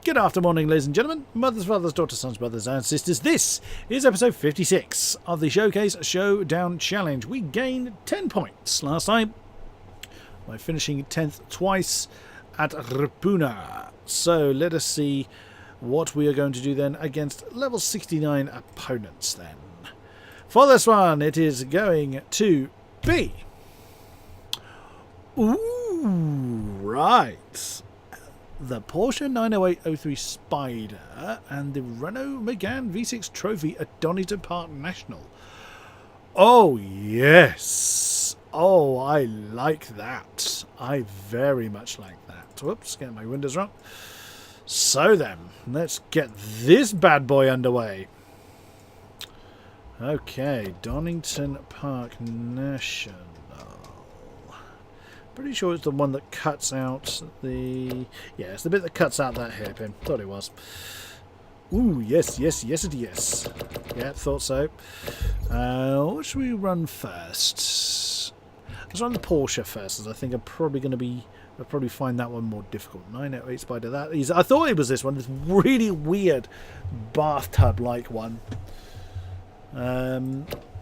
Good afternoon, ladies and gentlemen, mothers, fathers, daughters, sons, brothers and sisters. This is episode 56 of the Showcase Showdown Challenge. We gained 10 points last time by finishing 10th twice at Rapuna. So let us see what we are going to do then against level 69 opponents then. For this one, it is going to be... Ooh, right. The Porsche 90803 Spider and the Renault Megane V6 Trophy at Donington Park National. Oh, yes. Oh, I like that. I very much like that. Whoops, getting my windows wrong. So then, let's get this bad boy underway. Okay, Donington Park National. Pretty sure it's the one that cuts out the... Yeah, it's the bit that cuts out that hairpin. Thought it was. Ooh, yes it is. Yeah, thought so. What should we run first? Let's run the Porsche first, as I think I'm probably going to be... I'll probably find that one more difficult. 908 Spider, that is... I thought it was this one. This really weird bathtub-like one.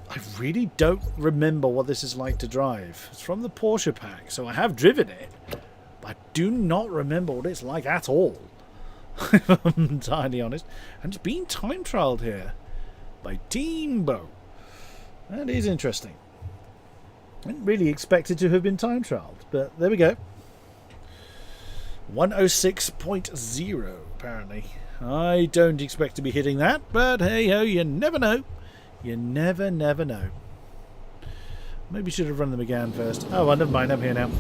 I really don't remember what this is like to drive. It's from the Porsche pack, so I have driven it, but I do not remember what it's like at all. If I'm entirely honest. And it's been time trialled here by Teambo. That is interesting. I didn't really expect it to have been time trialled, but there we go. 106.0 apparently. I don't expect to be hitting that, but hey ho, you never know. You never know. Maybe should have run them again first. Oh, well, never mind. I'm here now.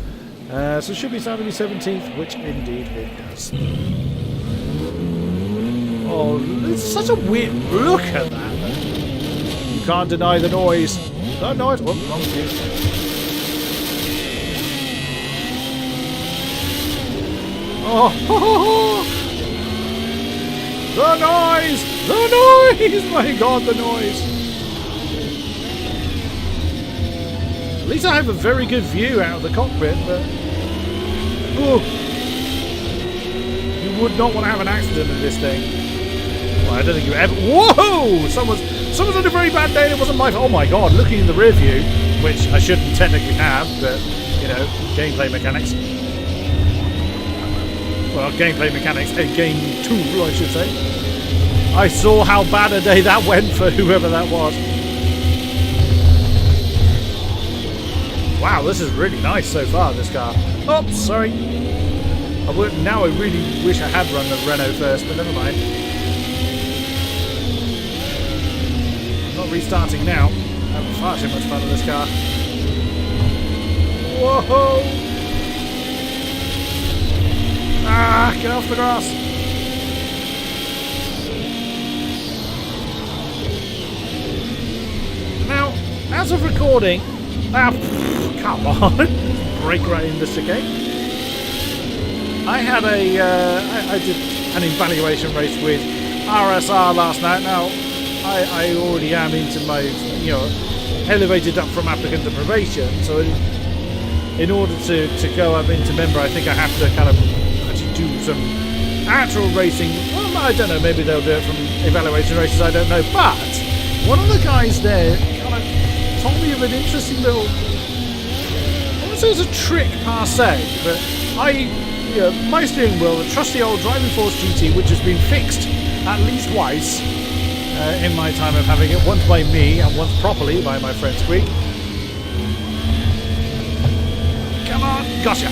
So it should be starting to be 17th, which indeed it does. Oh, it's such a weird look at that. You can't deny the noise. The noise. Oh, wrong cue. Oh, the noise! The noise! My God, the noise! At least I have a very good view out of the cockpit, but... Ooh, you would not want to have an accident in this thing. Well, I don't think you ever... Whoa! Someone's had a very bad day and it wasn't my fault. Oh my God, looking in the rear view, which I shouldn't technically have, but, you know, gameplay mechanics. Well, gameplay mechanics, a game tool, I should say. I saw how bad a day that went for whoever that was. Wow, this is really nice so far, this car. Oh, sorry. Now I really wish I had run the Renault first, but never mind. I'm not restarting now. I'm having far too much fun with this car. Whoa! Ah, get off the grass. Now, as of recording... come on. Break right in the chicane. I had I did an evaluation race with RSR last night. Now, I already am into my, elevated up from applicant to probation. So in order to go up into member, I think I have to kind of actually do some actual racing. Well, I don't know, maybe they'll do it from evaluation races, I don't know. But one of the guys there kind of told me of an interesting little... I wouldn't say it's a trick per se, but my steering wheel, a trusty old Driving Force GT, which has been fixed at least twice in my time of having it, once by me and once properly by my friend Squeak. Come on, gotcha.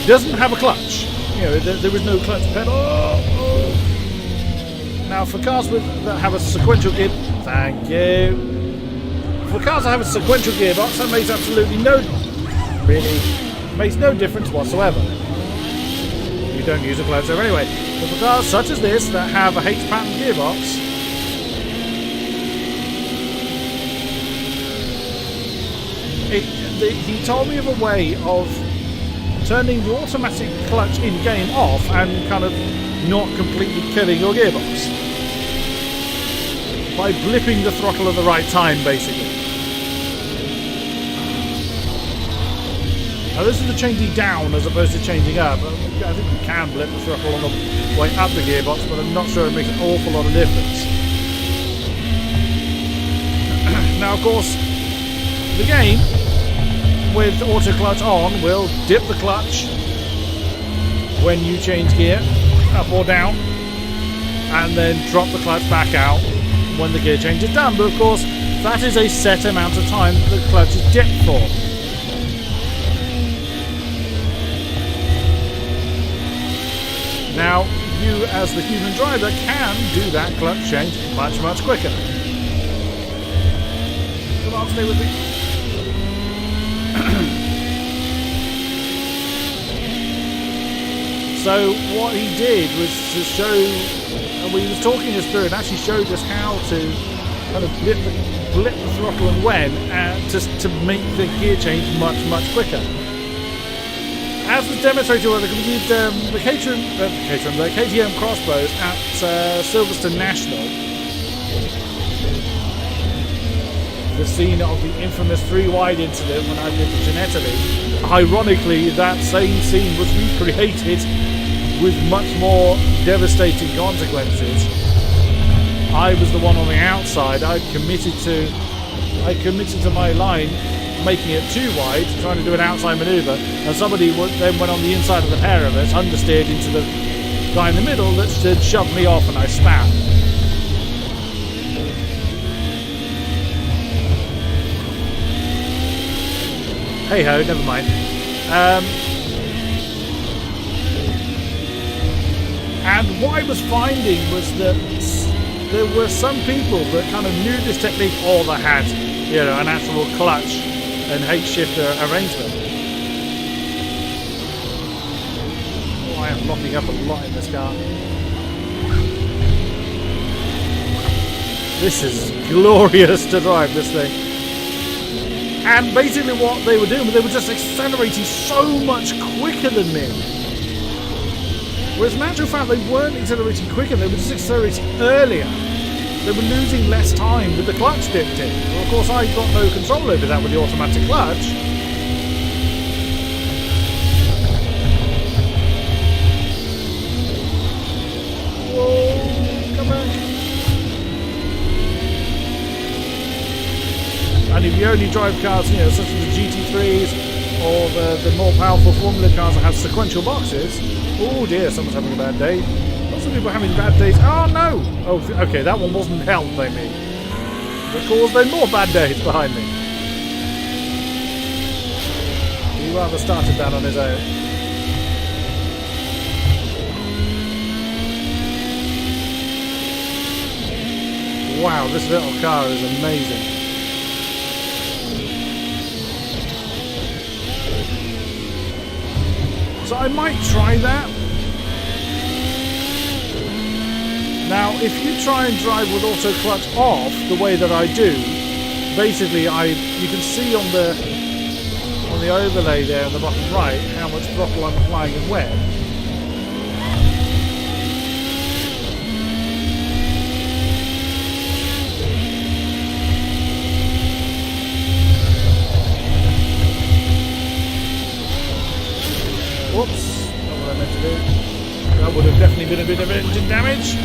Doesn't have a clutch. There is no clutch pedal. Oh. Now, for cars that have a sequential gear, thank you. For cars that have a sequential gearbox, that makes absolutely makes no difference whatsoever. You don't use a clutch there anyway. But for cars such as this that have a H-pattern gearbox, he told me of a way of turning the automatic clutch in game off and kind of not completely killing your gearbox by blipping the throttle at the right time, basically. Now this is the changing down as opposed to changing up. I think you can blip the throttle on the way up the gearbox, but I'm not sure it makes an awful lot of difference. Now, of course, the game with auto clutch on will dip the clutch when you change gear, up or down, and then drop the clutch back out when the gear change is done. But of course, that is a set amount of time that the clutch is dipped for. Now, you as the human driver can do that clutch change much, much quicker. Come on, stay with me. So what he did was to show, and he was talking us through and actually showed us how to kind of blip the throttle and when, to make the gear change much, much quicker. As was demonstrated, we did the KTM crossbows at Silverstone National. The scene of the infamous 3-wide incident when I lived in Italy. Ironically, that same scene was recreated with much more devastating consequences. I was the one on the outside. I committed to my line, making it too wide, trying to do an outside manoeuvre, and somebody then went on the inside of the pair of us, understeered into the guy in the middle that shoved me off, and I spat. Hey ho, never mind. And what I was finding was that there were some people that kind of knew this technique, or that had, an actual clutch and H-shifter arrangement. Oh, I am locking up a lot in this car. This is glorious to drive, this thing. And basically what they were doing, they were just accelerating so much quicker than me. Whereas in actual fact, they weren't accelerating quicker, they were just accelerating earlier. They were losing less time with the clutch dipped in. Well, of course, I got no control over that with the automatic clutch. Whoa, come back. And if you only drive cars, such as the GT3s or the more powerful Formula cars that have sequential boxes, oh dear, someone's having a bad day. Lots of people are having bad days. Oh no! Oh, okay, that one wasn't helped by me. Of course, there are more bad days behind me. He rather started that on his own. Wow, this little car is amazing. So I might try that. Now, if you try and drive with auto clutch off the way that I do, basically you can see on the overlay there in the bottom right how much throttle I'm applying and when. Whoops, not what I meant to do. That would have definitely been a bit of engine damage.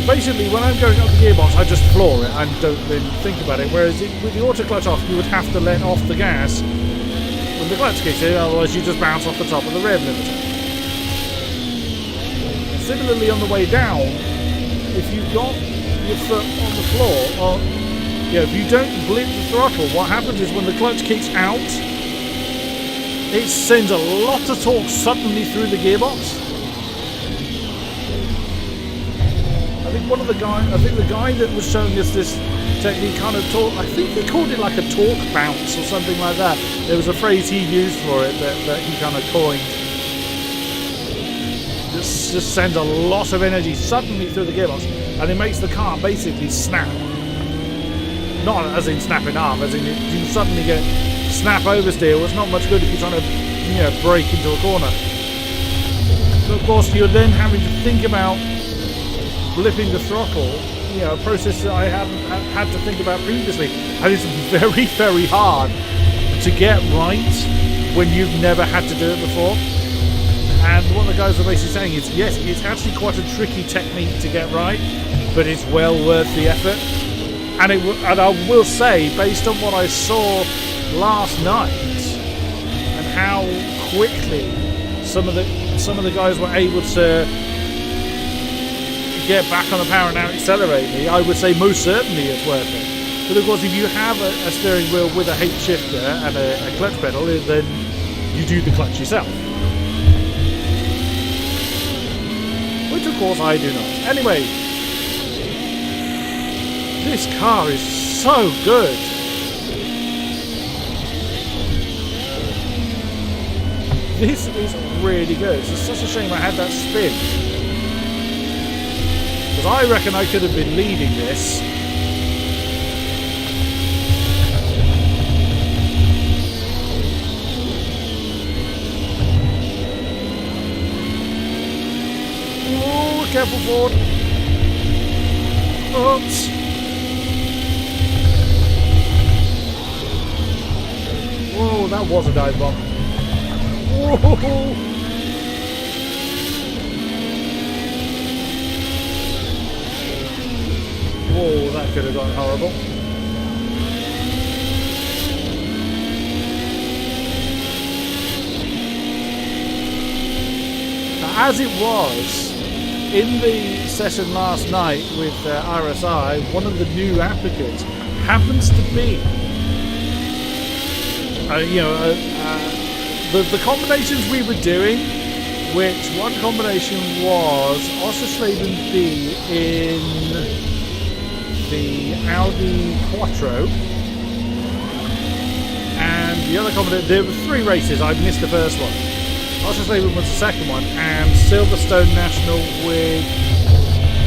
Basically, when I'm going up the gearbox, I just floor it and don't then think about it. Whereas with the auto clutch off, you would have to let off the gas when the clutch kicks in, otherwise you just bounce off the top of the rev limiter. Similarly, on the way down, if you've got your foot on the floor, or if you don't blip the throttle, what happens is when the clutch kicks out, it sends a lot of torque suddenly through the gearbox. I think the guy that was showing us this technique kind of I think he called it like a torque bounce or something like that. There was a phrase he used for it that he kind of coined. This just sends a lot of energy suddenly through the gearbox, and it makes the car basically snap. Not as in snap in half, as in you suddenly get snap oversteer. Well, it's not much good if you're trying to brake into a corner. So of course you're then having to think about blipping the throttle a process that I haven't had to think about previously. And it's very, very hard to get right when you've never had to do it before. And what the guys are basically saying is, yes, it's actually quite a tricky technique to get right, but it's well worth the effort. And I will say, based on what I saw last night and how quickly some of the guys were able to get back on the power and now accelerate me, I would say most certainly it's worth it. But of course, if you have a steering wheel with a H shifter and a clutch pedal, then you do the clutch yourself. Which of course I do not. Anyway, this car is so good. This is really good. It's such a shame I had that spin. Because I reckon I could have been leading this. Oh, careful, Ford. Oops. Whoa, that was a dive bomb. Whoa. Whoa, that could have gone horrible. Now, as it was, in the session last night with RSI, one of the new applicants happens to be, the combinations we were doing, which one combination was Ossersleben B in the Audi Quattro, and the other combination, there were 3 races, I missed the first one. Ossersleben was the second one, and Silverstone National with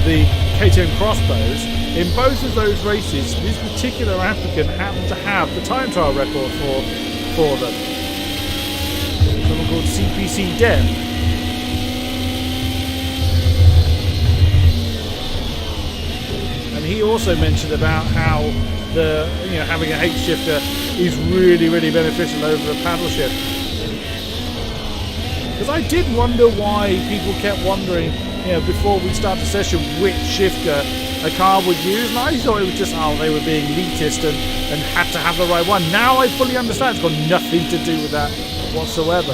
the KTM Crossbows. In both of those races, this particular applicant happened to have the time trial record for them. Someone called CPC Dem. And he also mentioned about how having a H shifter is really, really beneficial over a paddle shift. Because I did wonder why people kept wondering, before we start the session, which shifter a car would use, and I thought it was just, they were being elitist and had to have the right one. Now I fully understand, it's got nothing to do with that whatsoever.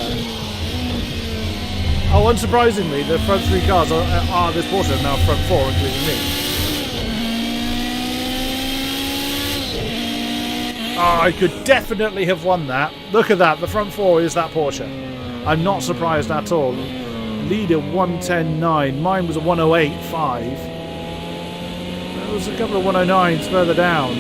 Oh, unsurprisingly, the front 3 cars are this Porsche, now front 4, including me. Oh, I could definitely have won that. Look at that, the front 4 is that Porsche. I'm not surprised at all. Leader 110.9. Mine was a 108.5. There was a couple of 109s further down.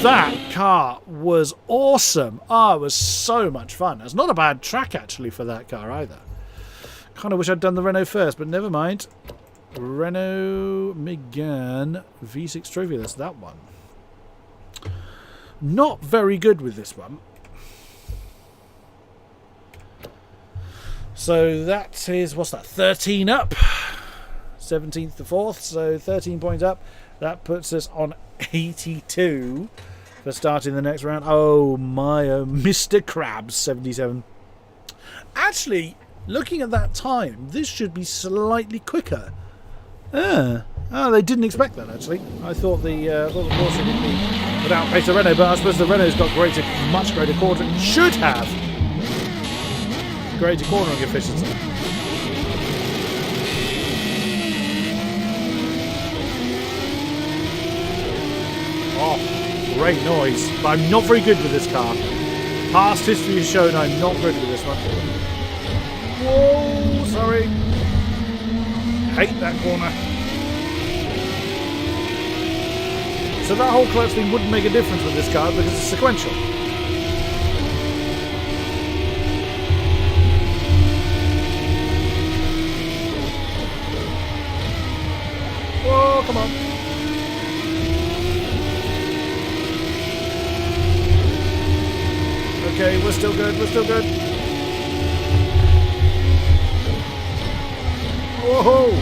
That car was awesome. It was so much fun. It's not a bad track actually for that car either. Kind of wish I'd done the Renault first, but never mind. Renault Megane V6 Trophy. That's that one. Not very good with this one. So that is, what's that, 13 up, 17th to 4th, so 13 points up. That puts us on 82 for starting the next round. Oh my, Mr. Krabs, 77. Actually, looking at that time, this should be slightly quicker. They didn't expect that actually. I thought the Porsche would outpace the Renault, but I suppose the Renault's got much greater quartering. Should have greater cornering efficiency. Oh, great noise. But I'm not very good with this car. Past history has shown I'm not good with this one. Whoa, sorry. Hate that corner. So that whole clutch thing wouldn't make a difference with this car because it's sequential. Whoa, come on. Okay, we're still good, we're still good. Whoa!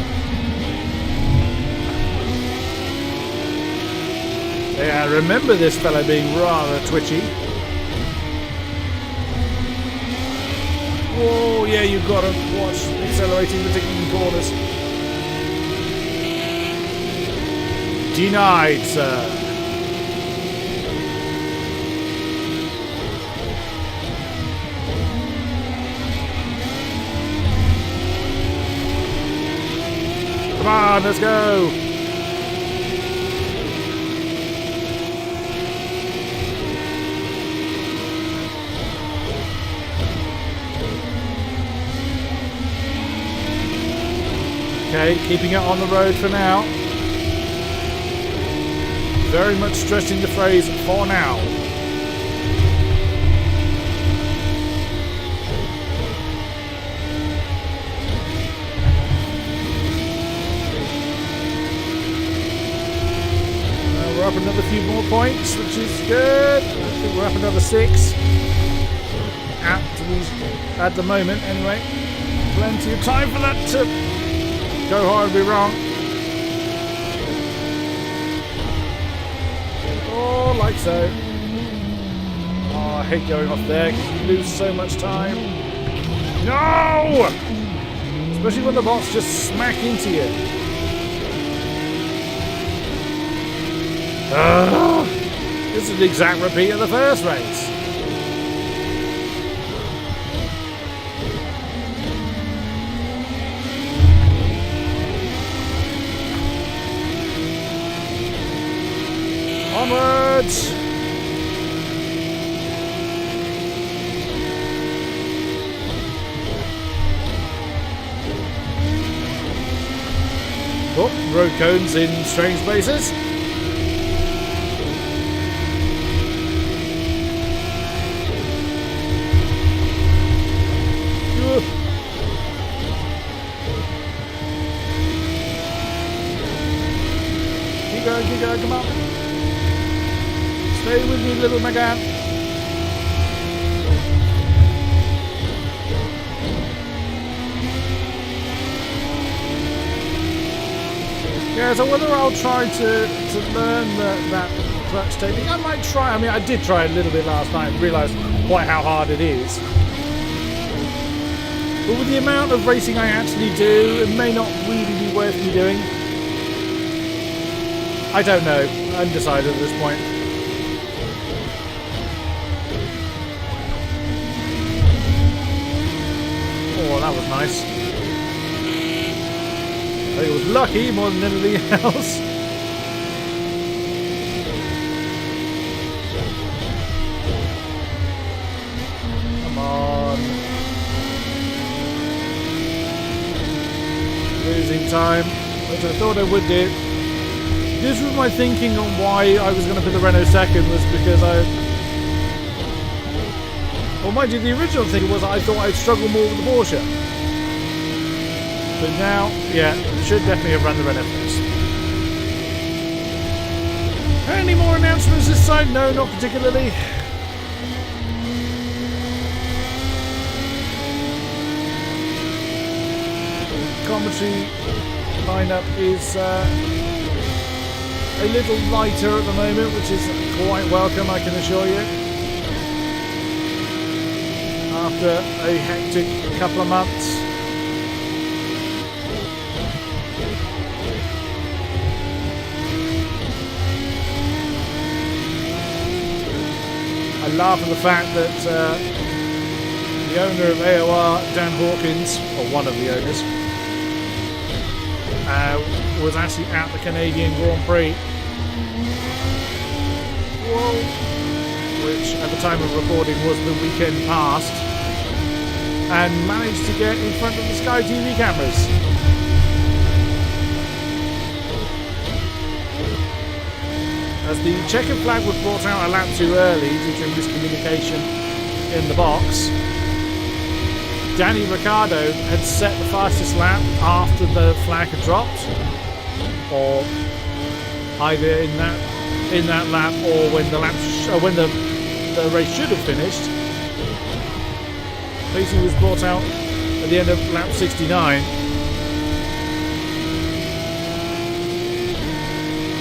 Yeah, I remember this fella being rather twitchy. Oh, yeah, you've got to watch accelerating, particularly in corners. Denied, sir. Come on, let's go. Okay, keeping it on the road for now. Very much stressing the phrase for now. We're up another few more points, which is good. I think we're up another 6. At the moment, anyway. Plenty of time for that to go horribly wrong. Oh, like so. Oh, I hate going off there because you lose so much time. No! Especially when the bots just smack into you. This is the exact repeat of the first race. Onwards! Oh, road cones in strange places. Keep going, come on. Stay with me, little McGann. Yeah, so whether I'll try to learn that clutch technique, I might try. I mean, I did try a little bit last night and realised quite how hard it is. But with the amount of racing I actually do, it may not really be worth me doing. I don't know. I'm undecided at this point. Oh, that was nice. I think it was lucky more than anything else. Come on. Losing time, which I thought I would do. This was my thinking on why I was going to put the Renault second, was because well, mind you, the original thing was I thought I'd struggle more with the Porsche. But now, yeah, should definitely have run the Renault first. Any more announcements this side? No, not particularly. Commentary lineup is a little lighter at the moment, which is quite welcome, I can assure you. After a hectic couple of months. I laugh at the fact that the owner of AOR, Dan Hawkins, or one of the owners, was actually at the Canadian Grand Prix. Whoa. Which at the time of recording was the weekend past, and managed to get in front of the Sky TV cameras. As the checkered flag was brought out a lap too early due to miscommunication in the box, Danny Ricciardo had set the fastest lap after the flag had dropped, or either in that lap or when the race should have finished. Basically was brought out at the end of lap 69.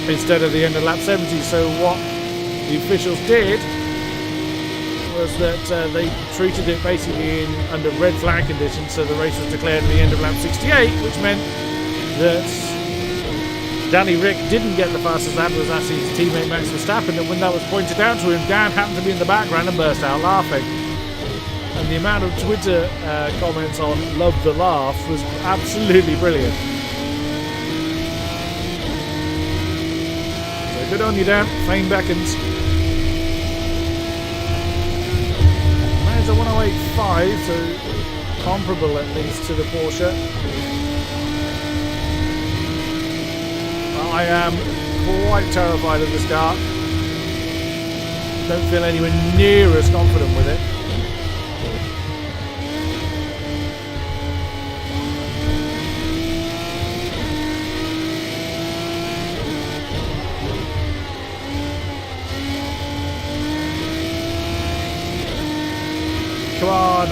instead of the end of lap 70. So what the officials did was that they treated it basically under red flag conditions, so the race was declared at the end of lap 68, which meant that Danny Rick didn't get the fastest lap. It was actually his teammate Max Verstappen, and when that was pointed out to him, Dan happened to be in the background and burst out laughing. And the amount of Twitter comments on "love the laugh" was absolutely brilliant. So good on you, Dan. Fame beckons. Managed a 108.5, so comparable at least to the Porsche. I am quite terrified of this car. Don't feel anywhere near as confident with it. Come on.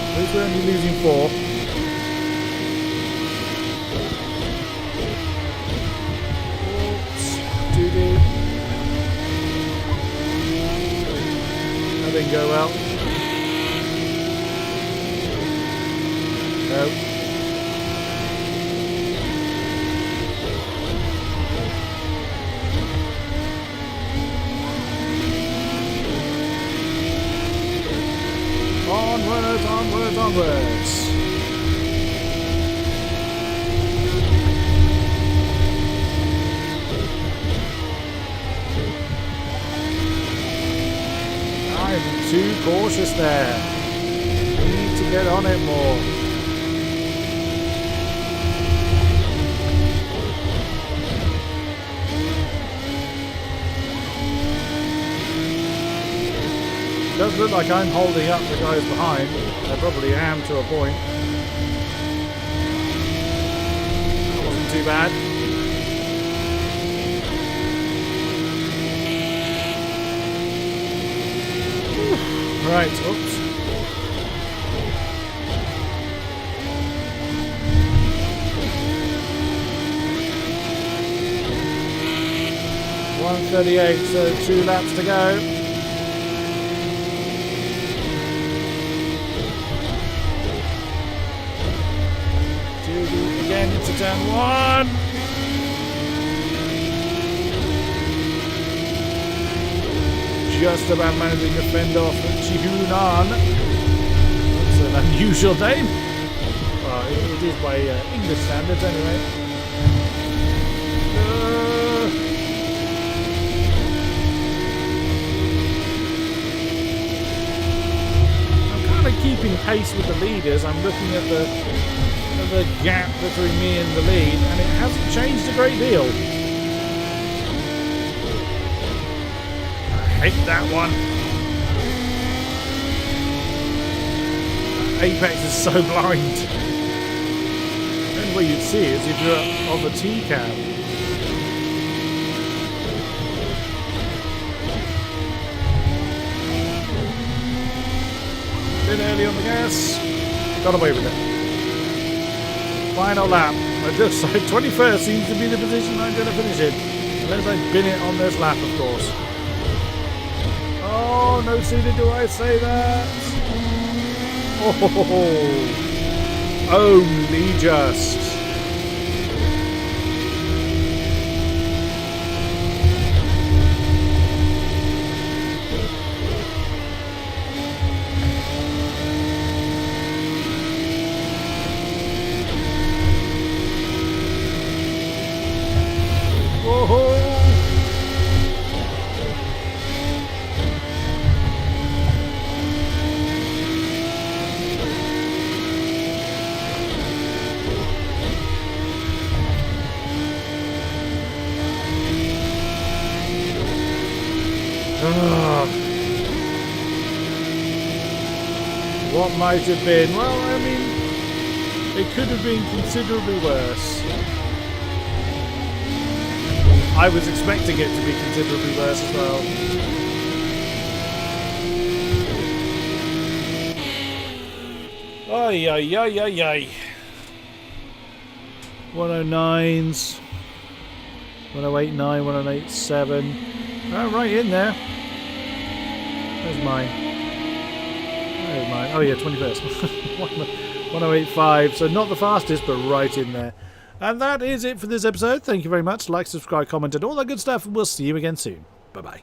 At least we're only losing 4. That didn't go well. No. Onwards, onwards, onwards. I'm too cautious there. Need to get on it more. Does look like I'm holding up the guys behind. I probably am to a point. That wasn't too bad. Right, oops. .138, so 2 laps to go. Again into turn 1. Just about managing to fend off Chihunan. That's an unusual name. Well, it is by English standards anyway. I'm kind of keeping pace with the leaders. I'm looking at the gap between me and the lead, and it hasn't changed a great deal. I hate that one. Apex is so blind. The only way you'd see it is if you're on the T-cab. Bit early on the gas. Got away with it. Final lap. I just said 21st seems to be the position I'm going to finish in. Unless I bin it on this lap, of course. Oh, no sooner do I say that. Oh, only just. What might have been? Well, I mean, it could have been considerably worse. I was expecting it to be considerably worse as well. Ay, ay, ay, ay, ay. 109s. 1089, 1087. Oh, right in there. There's mine. There's mine. Oh, yeah, 21st. 1085. So not the fastest, but right in there. And that is it for this episode. Thank you very much. Like, subscribe, comment, and all that good stuff. And we'll see you again soon. Bye-bye.